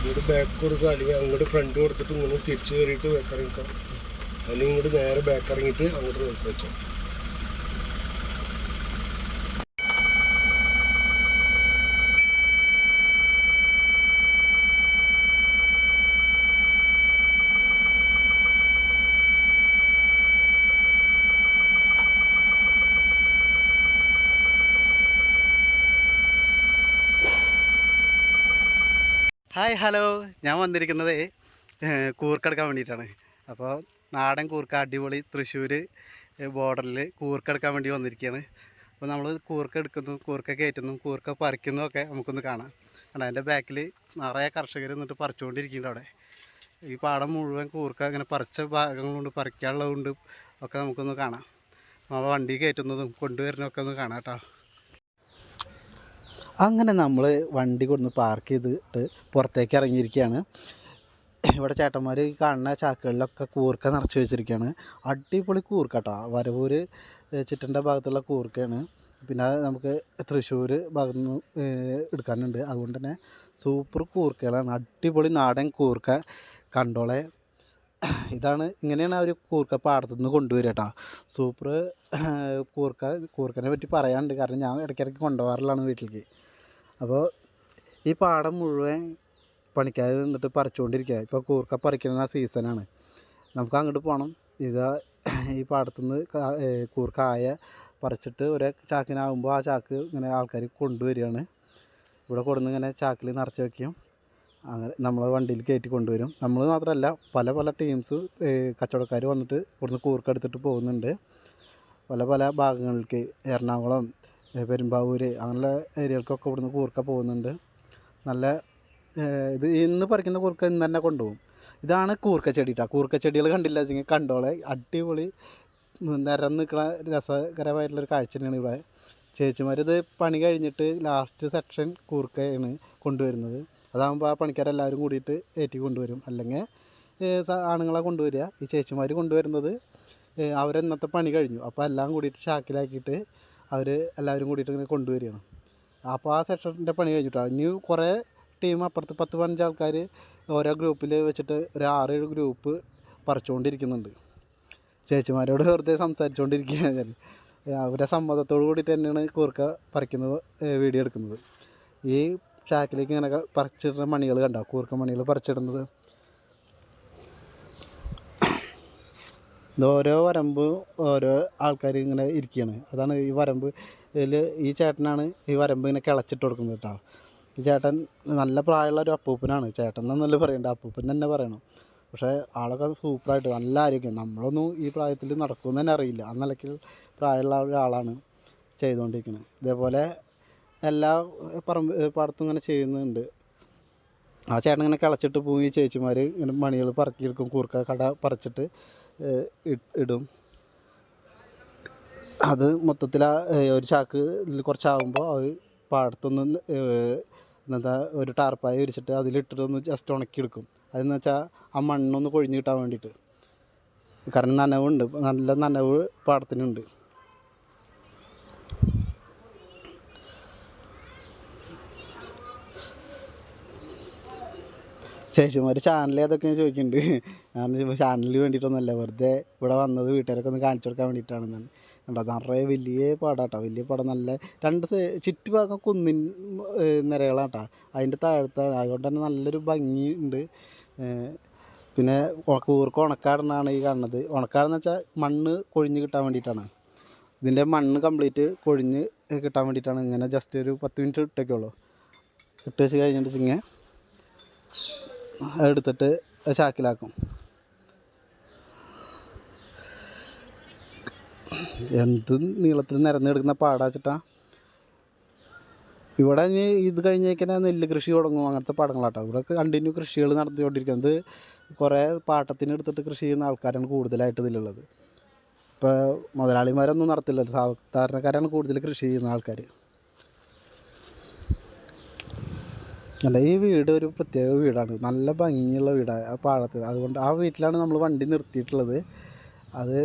ഇങ്ങോട്ട് ബാക്ക് കൊടുക്കുക, അല്ലെങ്കിൽ അങ്ങോട്ട് ഫ്രണ്ട് കൊടുത്തിട്ട് ഇങ്ങനെ തിരിച്ച് കയറിയിട്ട് ബാക്ക് ഇറങ്ങിക്കാം, അല്ലെങ്കിൽ ഇങ്ങോട്ട് നേരെ ബാക്ക് ഇറങ്ങിയിട്ട് അങ്ങോട്ട് റിവേഴ്സ് വെച്ചോ. ഹായ് ഹലോ, ഞാൻ വന്നിരിക്കുന്നത് കൂർക്കെടുക്കാൻ വേണ്ടിയിട്ടാണ്. അപ്പോൾ നാടൻ കൂർക്ക അടിപൊളി തൃശ്ശൂർ ബോർഡറിൽ കൂർക്കെടുക്കാൻ വേണ്ടി വന്നിരിക്കുകയാണ്. അപ്പോൾ നമ്മൾ കൂർക്ക എടുക്കുന്നു, കൂർക്ക കയറ്റുന്നു, കൂർക്ക പറിക്കുന്നു ഒക്കെ നമുക്കൊന്ന് കാണാം. കാരണം അതിൻ്റെ ബാക്കിൽ നിറയെ കർഷകർ എന്നിട്ട് പറിച്ചുകൊണ്ടിരിക്കുന്നുണ്ട്. അവിടെ ഈ പാടം മുഴുവൻ കൂർക്ക ഇങ്ങനെ പറിച്ച ഭാഗങ്ങളുണ്ട്, പറിക്കാനുള്ളതുകൊണ്ട് ഒക്കെ നമുക്കൊന്ന് കാണാം. അപ്പോൾ വണ്ടി കയറ്റുന്നതും കൊണ്ടുവരുന്നതൊക്കെ ഒന്ന് കാണാം കേട്ടോ. അങ്ങനെ നമ്മൾ വണ്ടി കൊടുന്ന് പാർക്ക് ചെയ്തിട്ട് പുറത്തേക്ക് ഇറങ്ങിയിരിക്കുകയാണ്. ഇവിടെ ചേട്ടന്മാർ ഈ കാണുന്ന ചാക്കുകളിലൊക്കെ കൂർക്ക നിറച്ച് വെച്ചിരിക്കുകയാണ്. അടിപൊളി കൂർക്ക കേട്ടോ. വരവൂർ ചിറ്റൻ്റെ ഭാഗത്തുള്ള കൂർക്കയാണ്. പിന്നെ നമുക്ക് തൃശ്ശൂർ ഭാഗത്തു നിന്ന് എടുക്കാനുണ്ട്. അതുകൊണ്ട് തന്നെ സൂപ്പർ കൂർക്കകളാണ്. അടിപൊളി നാടൻ കൂർക്ക കണ്ടോളെ. ഇങ്ങനെയാണ് അവർ കൂർക്ക പാടത്തു നിന്ന് കൊണ്ടുവരിക കേട്ടോ. സൂപ്പർ കൂർക്കനെ പറ്റി പറയാനുണ്ട്. കാരണം ഞാൻ ഇടയ്ക്കിടയ്ക്ക് കൊണ്ടുപോകാറുള്ളതാണ് വീട്ടിലേക്ക്. അപ്പോൾ ഈ പാടം മുഴുവൻ പണിക്കാർ നിന്നിട്ട് പറിച്ചുകൊണ്ടിരിക്കുക. ഇപ്പോൾ കൂർക്ക പറിക്കുന്ന സീസണാണ്. നമുക്ക് അങ്ങോട്ട് പോകണം. ഈ പാടത്തുനിന്ന് കൂർക്ക പറിച്ചിട്ട് ഒരേ ചാക്കിനാകുമ്പോൾ ആ ചാക്ക് ഇങ്ങനെ ആൾക്കാർ കൊണ്ടുവരികയാണ്. ഇവിടെ കൊടുന്ന് ഇങ്ങനെ ചാക്കിൽ നിറച്ച് വയ്ക്കും. അങ്ങനെ നമ്മൾ വണ്ടിയിൽ കയറ്റി കൊണ്ടുവരും. നമ്മൾ മാത്രമല്ല, പല പല ടീംസ് കച്ചവടക്കാർ വന്നിട്ട് ഇവിടുന്ന് കൂർക്ക എടുത്തിട്ട് പോകുന്നുണ്ട്. പല പല ഭാഗങ്ങൾക്ക്, എറണാകുളം, പെരുമ്പാവൂർ അങ്ങനെയുള്ള ഏരിയകൾക്കൊക്കെ ഇവിടുന്ന് കൂർക്ക പോകുന്നുണ്ട്. നല്ല ഇത് ഇന്ന് പറിക്കുന്ന കൂർക്ക ഇന്ന് തന്നെ കൊണ്ടുപോകും. ഇതാണ് കൂർക്ക ചെടി കേട്ടോ. കൂർക്ക ചെടികൾ കണ്ടില്ല വെച്ചെങ്കിൽ കണ്ടോളെ. അടിപൊളി നിരന്ന് നിൽക്കുന്ന രസകരമായിട്ടുള്ളൊരു കാഴ്ച തന്നെയാണ് ഇവിടെ. ചേച്ചിമാരിത് പണി കഴിഞ്ഞിട്ട് ലാസ്റ്റ് സെക്ഷൻ കൂർക്കയാണ് കൊണ്ടുവരുന്നത്. അതാകുമ്പോൾ ആ പണിക്കാരെല്ലാവരും കൂടിയിട്ട് ഏറ്റി കൊണ്ടുവരും. അല്ലെങ്കിൽ ആണുങ്ങളെ കൊണ്ടുവരിക. ഈ ചേച്ചിമാർ കൊണ്ടുവരുന്നത് അവരെന്നത്തെ പണി കഴിഞ്ഞു. അപ്പോൾ എല്ലാം കൂടിയിട്ട് ചാക്കിലാക്കിയിട്ട് അവർ എല്ലാവരും കൂടിയിട്ട് ഇങ്ങനെ കൊണ്ടുവരികയാണ്. അപ്പോൾ ആ സെക്ഷൻ്റെ പണി കഴിഞ്ഞിട്ടാണ്. ഇനി കുറേ ടീം അപ്പുറത്ത് 10-15 ആൾക്കാർ ഓരോ ഗ്രൂപ്പിൽ വെച്ചിട്ട് ഒരു 6-7 ഗ്രൂപ്പ് പറിച്ചുകൊണ്ടിരിക്കുന്നുണ്ട്. ചേച്ചിമാരോട് വെറുതെ സംസാരിച്ചുകൊണ്ടിരിക്കുകയാണ്. അവരുടെ സമ്മതത്തോട് കൂടിയിട്ട് തന്നെയാണ് കൂർക്ക പറിക്കുന്നത്, വീഡിയോ എടുക്കുന്നത്. ഈ ചാക്കിലേക്ക് ഇങ്ങനെ പറിച്ചിടുന്ന മണികൾ കണ്ടോ, കൂർക്ക മണികൾ പറിച്ചിടുന്നത്. ഓരോ വരമ്പ് ഓരോ ആൾക്കാർ ഇങ്ങനെ ഇരിക്കുകയാണ്. അതാണ് ഈ വരമ്പ്. ഈ ചേട്ടനാണ് ഈ വരമ്പ് ഇങ്ങനെ കിളച്ചിട്ട് കൊടുക്കുന്നത് കേട്ടോ. ഈ ചേട്ടൻ നല്ല പ്രായമുള്ള ഒരു അപ്പൂപ്പനാണ്. ചേട്ടൻ എന്നല്ല പറയണ്ട, അപ്പൂപ്പൻ തന്നെ പറയണം. പക്ഷേ ആളൊക്കെ സൂപ്പറായിട്ട് നല്ല ആരോഗ്യം. നമ്മളൊന്നും ഈ പ്രായത്തിൽ നടക്കുമെന്ന് തന്നെ അറിയില്ല. ആ നിലയ്ക്ക് പ്രായമുള്ള ഒരാളാണ് ചെയ്തുകൊണ്ടിരിക്കുന്നത്. ഇതേപോലെ എല്ലാ പാടത്തും ഇങ്ങനെ ചെയ്യുന്നുണ്ട്. ആ ചേട്ടൻ ഇങ്ങനെ കിളച്ചിട്ട് പോയി ചേച്ചിമാർ ഇങ്ങനെ മണികൾ പറക്കിയെടുക്കും. കൂർക്ക കട പറിച്ചിട്ട് ഇടും. അത് മൊത്തത്തിൽ ഒരു ചാക്ക് ഇതിൽ കുറച്ചാകുമ്പോൾ അത് പാടത്തൊന്ന് എന്താ ഒരു ടാർപ്പായ വിരിച്ചിട്ട് അതിലിട്ടിട്ടൊന്ന് ജസ്റ്റ് ഉണക്കിയെടുക്കും. അതെന്ന് വെച്ചാൽ ആ മണ്ണൊന്ന് കൊഴിഞ്ഞ് കിട്ടാൻ വേണ്ടിയിട്ട്. കാരണം നനവുണ്ട്, നല്ല നനവ് പാടത്തിനുണ്ട്. ചേച്ചിമാർ ചാനൽ ഏതൊക്കെയാണ് ചോദിക്കുന്നുണ്ട്. ഞാൻ ചാനലിന് വേണ്ടിയിട്ടൊന്നുമല്ല, വെറുതെ ഇവിടെ വന്നത് വീട്ടുകാരൊക്കെ ഒന്ന് കാണിച്ചു കൊടുക്കാൻ വേണ്ടിയിട്ടാണെന്നാണ്. കണ്ടോ, നിറയെ വലിയ പാടാട്ടോ. വലിയ പാടം, നല്ല രണ്ട് ചുറ്റുഭാഗം കുന്നിൻ നിരകളാട്ടോ. അതിൻ്റെ താഴത്താണ്. അതുകൊണ്ട് തന്നെ നല്ലൊരു ഭംഗിയുണ്ട്. പിന്നെ കൂർക്ക ഉണക്കാടുന്നാണ് ഈ കാണുന്നത്. ഉണക്കാടെന്ന് വെച്ചാൽ മണ്ണ് കൊഴിഞ്ഞ് കിട്ടാൻ വേണ്ടിയിട്ടാണ്. ഇതിൻ്റെ മണ്ണ് കംപ്ലീറ്റ് കൊഴിഞ്ഞ് കിട്ടാൻ വേണ്ടിയിട്ടാണ്. ഇങ്ങനെ ജസ്റ്റ് ഒരു 10 മിനിറ്റ് ഇട്ടേക്കുള്ളൂ. ഇട്ട് വെച്ച് കഴിഞ്ഞിട്ട് എടുത്തിട്ട് ചാക്കിലാക്കും. എന്ത് നീളത്തിൽ നിരന്നെടുക്കുന്ന പാടാച്ചിട്ടാ. ഇവിടെ ഇനി ഇത് കഴിഞ്ഞേക്കന്നെ നെല്ല് കൃഷി തുടങ്ങും. അങ്ങനത്തെ പാടങ്ങളാട്ടോ. ഇവിടെ കണ്ടിന്യൂ കൃഷികൾ നടത്തിക്കൊണ്ടിരിക്കുന്നത്. കുറേ പാട്ടത്തിന് എടുത്തിട്ട് കൃഷി ചെയ്യുന്ന ആൾക്കാരാണ് കൂടുതലായിട്ട് ഇതിലുള്ളത്. ഇപ്പോൾ മുതലാളിമാരൊന്നും നടത്തില്ലല്ലോ, സാധാരണക്കാരാണ് കൂടുതൽ കൃഷി ചെയ്യുന്ന ആൾക്കാർ. അല്ല, ഈ വീട് ഒരു പ്രത്യേക വീടാണ്. നല്ല ഭംഗിയുള്ള വീടാണ് ആ പാടത്ത്. അതുകൊണ്ട് ആ വീട്ടിലാണ് നമ്മൾ വണ്ടി നിർത്തിയിട്ടുള്ളത്. അത്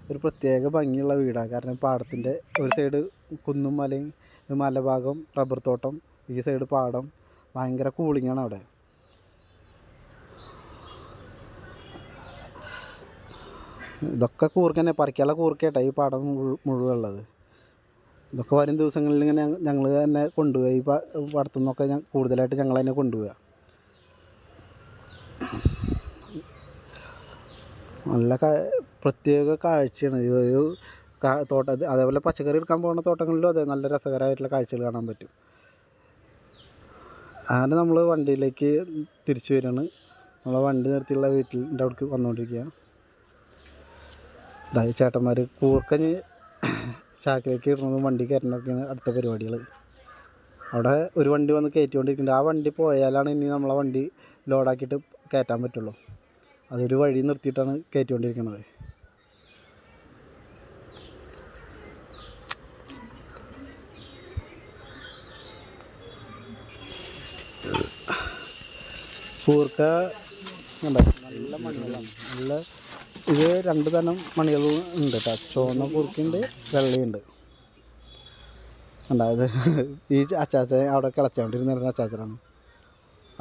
ഒരു പ്രത്യേക ഭംഗിയുള്ള വീടാണ്. കാരണം പാടത്തിൻ്റെ ഒരു സൈഡ് കുന്നും മലയും, മലഭാഗം റബ്ബർ തോട്ടം, ഈ സൈഡ് പാടം. ഭയങ്കര കൂളിങ്ങാണ് അവിടെ. ഇതൊക്കെ കൂർക്ക തന്നെ, പറിക്കാനുള്ള കൂർക്കയാട്ടോ ഈ പാടം മുഴുവൻ ഉള്ളത്. ഇതൊക്കെ വരും ദിവസങ്ങളിൽ ഇങ്ങനെ ഞങ്ങൾ തന്നെ കൊണ്ടുപോവുക. ഈ പാടത്തു നിന്നൊക്കെ കൂടുതലായിട്ട് ഞങ്ങൾ തന്നെ കൊണ്ടുപോവുക. നല്ല പ്രത്യേക കാഴ്ചയാണ് ഇതൊരു തോട്ടം. അതേപോലെ പച്ചക്കറി എടുക്കാൻ പോകുന്ന തോട്ടങ്ങളിലും അതെ നല്ല രസകരമായിട്ടുള്ള കാഴ്ചകൾ കാണാൻ പറ്റും. അങ്ങനെ നമ്മൾ വണ്ടിയിലേക്ക് തിരിച്ചു വരികയാണ്. നമ്മളെ വണ്ടി നിർത്തിയുള്ള വീട്ടിൻ്റെ അവിടേക്ക് വന്നുകൊണ്ടിരിക്കുക. ഇതായി ചേട്ടന്മാർ കൂർക്കഞ്ഞ് ചാക്കിലേക്ക് ഇടുന്നതും വണ്ടി കയറ്റുന്നതൊക്കെയാണ് അടുത്ത പരിപാടികൾ. അവിടെ ഒരു വണ്ടി വന്ന് കയറ്റിക്കൊണ്ടിരിക്കുന്നുണ്ട്. ആ വണ്ടി പോയാലാണ് ഇനി നമ്മളെ വണ്ടി ലോഡാക്കിയിട്ട് കയറ്റാൻ പറ്റുള്ളൂ. അതൊരു വഴി നിർത്തിയിട്ടാണ് കയറ്റിക്കൊണ്ടിരിക്കുന്നത്. കൂർക്ക നല്ല മണികളാണ്. നല്ല ഇത് 2 തരം മണികൾ ഉണ്ട് കേട്ടോ. ചുവന്ന കൂർക്കയുണ്ട്, വെള്ളയുണ്ട്. ഉണ്ടായത് ഈ അച്ചാച്ചൻ അവിടെ കിളച്ചുകൊണ്ടിരുന്ന അച്ചാച്ചനാണ്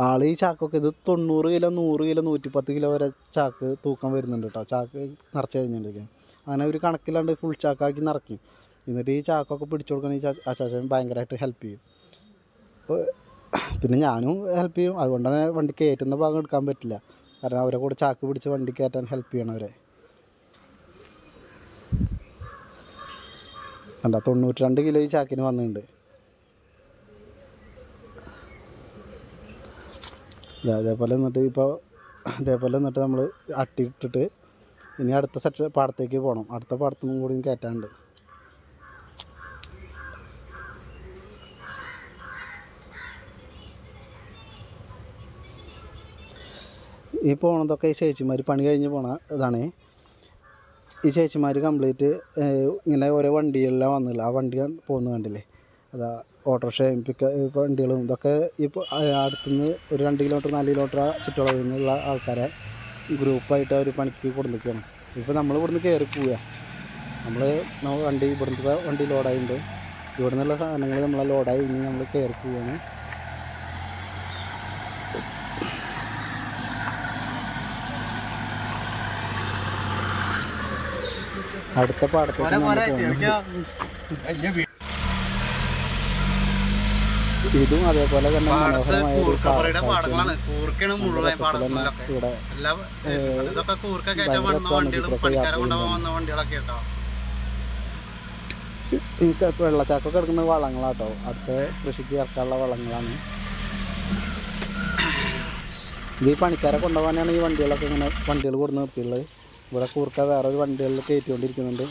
ആൾ. ഈ ചാക്കൊക്കെ ഇത് 90 കിലോ, 100 കിലോ, 110 കിലോ വരെ ചാക്ക് തൂക്കം വരുന്നുണ്ട് കേട്ടോ. ചാക്ക് നിറച്ച് കഴിഞ്ഞിട്ടുണ്ടെങ്കിൽ അങ്ങനെ ഒരു കണക്കിലാണ്ട് ഫുൾ ചാക്കാക്കി നിറയ്ക്കും. എന്നിട്ട് ഈ ചാക്കൊക്കെ പിടിച്ചു കൊടുക്കാൻ ഈ അച്ചാച്ചൻ ഭയങ്കരമായിട്ട് ഹെൽപ്പ് ചെയ്യും. പിന്നെ ഞാനും ഹെൽപ്പ് ചെയ്യും. അതുകൊണ്ടാണ് വണ്ടി കയറ്റുന്ന ഭാഗം എടുക്കാൻ പറ്റില്ല. കാരണം അവരെ കൂടെ ചാക്ക് പിടിച്ച് വണ്ടി കയറ്റാൻ ഹെൽപ്പ് ചെയ്യണവരെ. കണ്ട 92 കിലോ ഈ ചാക്കിന് വന്നിട്ടുണ്ട്. അതേപോലെ എന്നിട്ട് നമ്മൾ അട്ടിയിട്ടിട്ട് ഇനി അടുത്ത പാടത്തേക്ക് പോകണം. അടുത്ത പാടത്തുനിന്നും കൂടി കയറ്റാനുണ്ട്. ഈ പോണതൊക്കെ ഈ ചേച്ചിമാർ പണി കഴിഞ്ഞ് പോണ ഇതാണ്. ഈ ചേച്ചിമാർ കംപ്ലീറ്റ് ഇങ്ങനെ ഓരോ വണ്ടിയെല്ലാം വന്നില്ല. ആ വണ്ടി പോകുന്ന കണ്ടില്ലേ, അതാ ഓട്ടോറിക്ഷയും വണ്ടികളും ഇതൊക്കെ ഇപ്പോൾ അടുത്തുനിന്ന് ഒരു 2 കിലോമീറ്റർ 4 കിലോമീറ്റർ ചുറ്റളവിൽ നിന്നുള്ള ആൾക്കാരെ ഗ്രൂപ്പായിട്ട് അവർ പണിക്ക് കൊടുന്നിരിക്കുകയാണ്. ഇപ്പോൾ നമ്മൾ ഇവിടുന്ന് കയറി പോവുക. നമ്മൾ ഇവിടുത്തെ വണ്ടി ലോഡായിട്ടുണ്ട്. ഇവിടെ നിന്നുള്ള സാധനങ്ങൾ നമ്മളെ ലോഡായി ഇനി നമ്മൾ കയറി പോവുകയാണ്. അടുത്ത പാടത്തേക്ക് ഇതും അതേപോലെ തന്നെ മനോഹരമായ ഈ വെള്ളച്ചാക്കൊക്കെ എടുക്കുന്ന വളങ്ങളാട്ടോ. അടുത്ത കൃഷിക്ക് ഇറക്കാനുള്ള വളങ്ങളാണ്. ഈ പണിക്കാരെ കൊണ്ടുപോകാനാണ് ഈ വണ്ടികളൊക്കെ ഇങ്ങനെ വണ്ടികൾ കൊടുത്ത് നിർത്തിയുള്ളത്. ഇവിടെ കൂർക്ക വേറൊരു വണ്ടികളിൽ കയറ്റിക്കൊണ്ടിരിക്കുന്നുണ്ട്.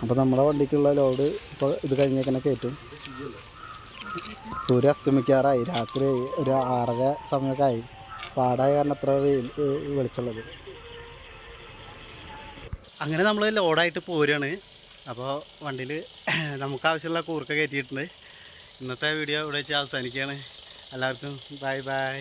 അപ്പോൾ നമ്മുടെ വണ്ടിക്കുള്ള ലോഡ് ഇപ്പോൾ ഇത് കഴിഞ്ഞേക്കന്നെ കയറ്റും. സൂര്യ അസ്തമിക്കാറായി. രാത്രി ഒരു 6:30 സമയമൊക്കെ ആയി. പാടായ കാരണം അത്ര വെളിച്ചുള്ളത്. അങ്ങനെ നമ്മൾ ലോഡായിട്ട് പോരുകയാണ്. അപ്പോൾ വണ്ടിയിൽ നമുക്ക് ആവശ്യമുള്ള കൂർക്ക കയറ്റിയിട്ടുണ്ട്. ഇന്നത്തെ വീഡിയോ ഇവിടെ വെച്ച് അവസാനിക്കുകയാണ്. എല്ലാവർക്കും ബൈ ബൈ.